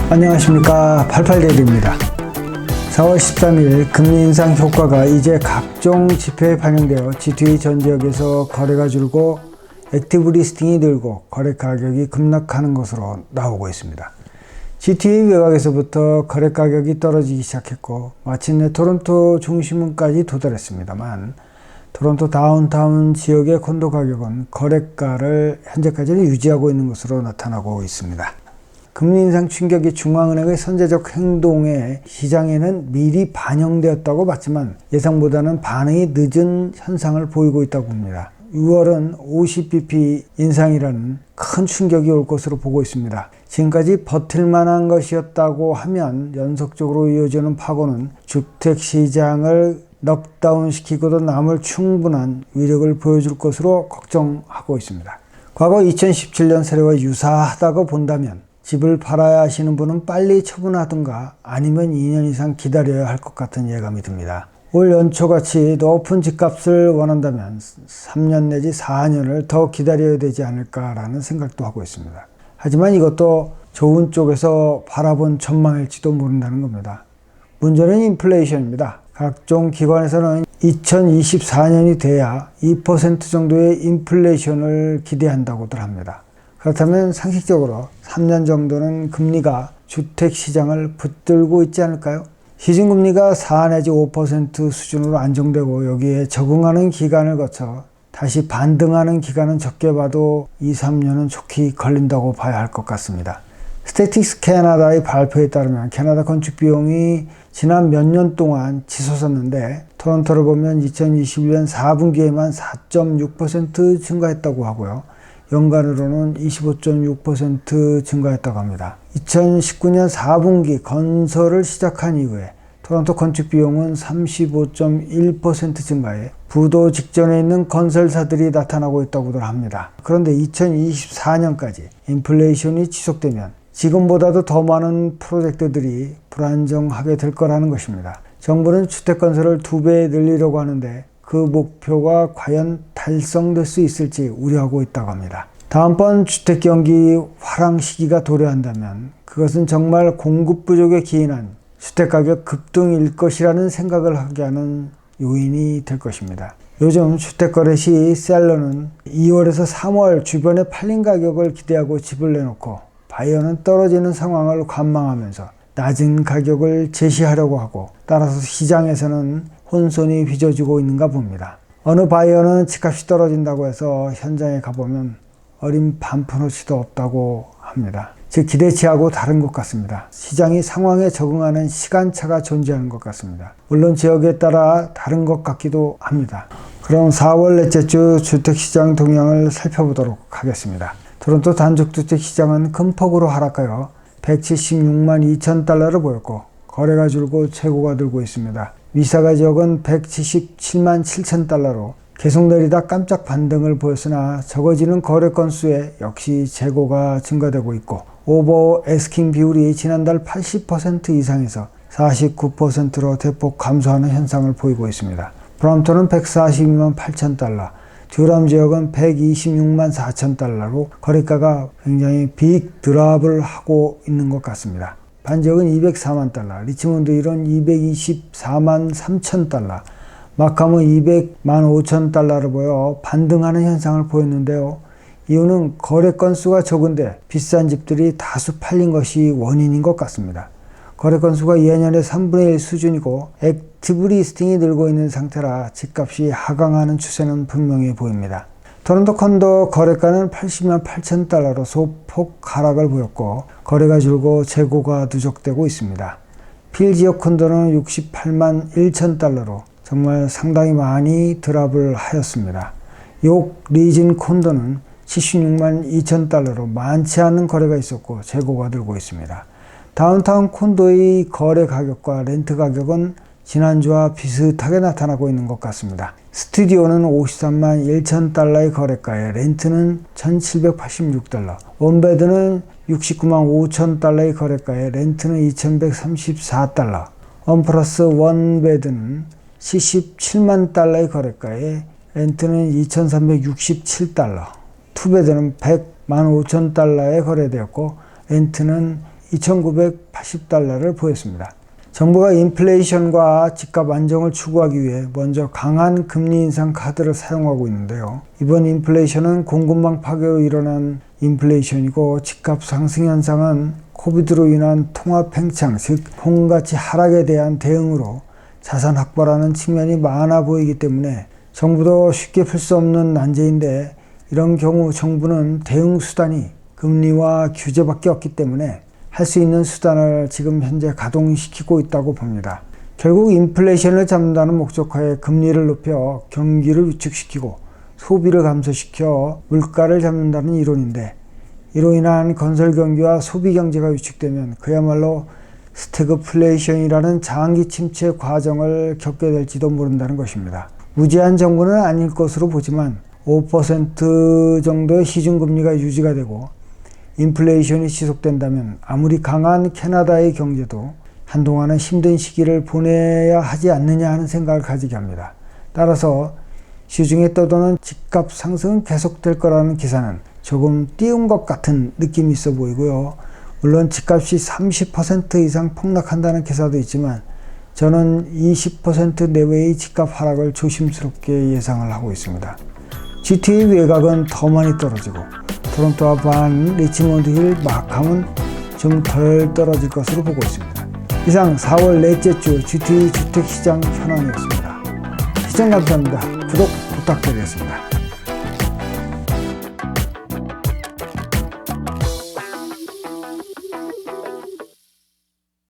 안녕하십니까. 88대리입니다. 4월 13일 금리 인상 효과가 이제 각종 지표에 반영되어 G2E 전 지역에서 거래가 줄고 액티브 리스팅이 늘고 거래 가격이 급락하는 것으로 나오고 있습니다. G2E 외곽에서부터 거래 가격이 떨어지기 시작했고 마침내 토론토 중심부까지 도달했습니다만 토론토 다운타운 지역의 콘도 가격은 거래가를 현재까지는 유지하고 있는 것으로 나타나고 있습니다. 금리 인상 충격이 중앙은행의 선제적 행동에 시장에는 미리 반영되었다고 봤지만 예상보다는 반응이 늦은 현상을 보이고 있다고 봅니다. 6월은 50bp 인상이라는 큰 충격이 올 것으로 보고 있습니다. 지금까지 버틸만한 것이었다고 하면 연속적으로 이어지는 파고는 주택시장을 넉다운시키고도 남을 충분한 위력을 보여줄 것으로 걱정하고 있습니다. 과거 2017년 사례와 유사하다고 본다면 집을 팔아야 하시는 분은 빨리 처분하든가 아니면 2년 이상 기다려야 할 것 같은 예감이 듭니다. 올 연초같이 높은 집값을 원한다면 3년 내지 4년을 더 기다려야 되지 않을까라는 생각도 하고 있습니다. 하지만 이것도 좋은 쪽에서 바라본 전망일지도 모른다는 겁니다. 문제는 인플레이션입니다. 각종 기관에서는 2024년이 돼야 2% 정도의 인플레이션을 기대한다고들 합니다. 그렇다면 상식적으로 3년 정도는 금리가 주택시장을 붙들고 있지 않을까요? 시중금리가 4 내지 5% 수준으로 안정되고 여기에 적응하는 기간을 거쳐 다시 반등하는 기간은 적게 봐도 2, 3년은 좋게 걸린다고 봐야 할 것 같습니다. 스태틱스 캐나다의 발표에 따르면 캐나다 건축 비용이 지난 몇 년 동안 치솟았는데 토론토를 보면 2021년 4분기에만 4.6% 증가했다고 하고요. 연간으로는 25.6% 증가했다고 합니다. 2019년 4분기 건설을 시작한 이후에 토론토 건축 비용은 35.1% 증가해 부도 직전에 있는 건설사들이 나타나고 있다고들 합니다. 그런데 2024년까지 인플레이션이 지속되면 지금보다도 더 많은 프로젝트들이 불안정하게 될 거라는 것입니다. 정부는 주택 건설을 2배 늘리려고 하는데 그 목표가 과연 달성될 수 있을지 우려하고 있다고 합니다. 다음번 주택경기 화랑 시기가 도래한다면 그것은 정말 공급 부족에 기인한 주택가격 급등일 것이라는 생각을 하게 하는 요인이 될 것입니다. 요즘 주택거래 시 셀러는 2월에서 3월 주변에 팔린 가격을 기대하고 집을 내놓고 바이어는 떨어지는 상황을 관망하면서 낮은 가격을 제시하려고 하고 따라서 시장에서는 혼선이 빚어지고 있는가 봅니다. 어느 바이어는 집값이 떨어진다고 해서 현장에 가보면 어린 반푼어치도 없다고 합니다. 즉 기대치하고 다른 것 같습니다. 시장이 상황에 적응하는 시간차가 존재하는 것 같습니다. 물론 지역에 따라 다른 것 같기도 합니다. 그럼 4월 넷째 주 주택시장 동향을 살펴보도록 하겠습니다. 토론토 단독주택시장은 큰 폭으로 하락하여 176만 2천 달러를 보였고 거래가 줄고 재고가 늘고 있습니다. 미사가 지역은 177만 7천 달러로 계속 내리다 깜짝 반등을 보였으나 적어지는 거래 건수에 역시 재고가 증가되고 있고 오버 애스킹 비율이 지난달 80% 이상에서 49%로 대폭 감소하는 현상을 보이고 있습니다. 브럼프턴은 142만 8천 달러, 듀럼 지역은 126만 4천 달러로 거래가가 굉장히 빅 드랍을 하고 있는 것 같습니다. 반지역은 204만 달러, 리치몬드 힐은 224만 3천 달러, 마캄은 200만 5천 달러를 보여 반등하는 현상을 보였는데요. 이유는 거래 건수가 적은데 비싼 집들이 다수 팔린 것이 원인인 것 같습니다. 거래 건수가 예년의 3분의 1 수준이고 액티브 리스팅이 늘고 있는 상태라 집값이 하강하는 추세는 분명히 보입니다. 토론토 콘도 거래가는 80만 8천 달러로 소폭 하락을 보였고 거래가 줄고 재고가 누적되고 있습니다. 필 지역 콘도는 68만 1천 달러로 정말 상당히 많이 드랍을 하였습니다. 욕 리진 콘도는 76만 2천 달러로 많지 않은 거래가 있었고 재고가 늘고 있습니다. 다운타운 콘도의 거래 가격과 렌트 가격은 지난주와 비슷하게 나타나고 있는 것 같습니다. 스튜디오는 53만 1천 달러의 거래가에 렌트는 1786달러, 원베드는 69만 5천 달러의 거래가에 렌트는 2134달러, 원 플러스 원베드는 77만 달러의 거래가에 렌트는 2367달러, 투베드는 100만 5천 달러에 거래되었고 렌트는 $2,980를 보였습니다. 정부가 인플레이션과 집값 안정을 추구하기 위해 먼저 강한 금리 인상 카드를 사용하고 있는데요. 이번 인플레이션은 공급망 파괴로 일어난 인플레이션이고, 집값 상승 현상은 코비드로 인한 통화 팽창, 즉 폰가치 하락에 대한 대응으로 자산 확보라는 측면이 많아 보이기 때문에 정부도 쉽게 풀 수 없는 난제인데, 이런 경우 정부는 대응 수단이 금리와 규제밖에 없기 때문에 할 수 있는 수단을 지금 현재 가동시키고 있다고 봅니다. 결국 인플레이션을 잡는다는 목적하에 금리를 높여 경기를 위축시키고 소비를 감소시켜 물가를 잡는다는 이론인데, 이로 인한 건설 경기와 소비 경제가 위축되면 그야말로 스태그플레이션이라는 장기 침체 과정을 겪게 될지도 모른다는 것입니다. 무제한 정부는 아닐 것으로 보지만 5% 정도의 시중금리가 유지가 되고 인플레이션이 지속된다면 아무리 강한 캐나다의 경제도 한동안은 힘든 시기를 보내야 하지 않느냐 하는 생각을 가지게 합니다. 따라서 시중에 떠도는 집값 상승은 계속될 거라는 기사는 조금 띄운 것 같은 느낌이 있어 보이고요. 물론 집값이 30% 이상 폭락한다는 기사도 있지만 저는 20% 내외의 집값 하락을 조심스럽게 예상을 하고 있습니다. GTA 외곽은 더 많이 떨어지고 토론토와 반, 리치몬드 힐, 마캄은 좀 덜 떨어질 것으로 보고 있습니다. 이상 4월 넷째 주 GTA 주택시장 현황이었습니다. 시청 감사합니다. 구독 부탁드리겠습니다.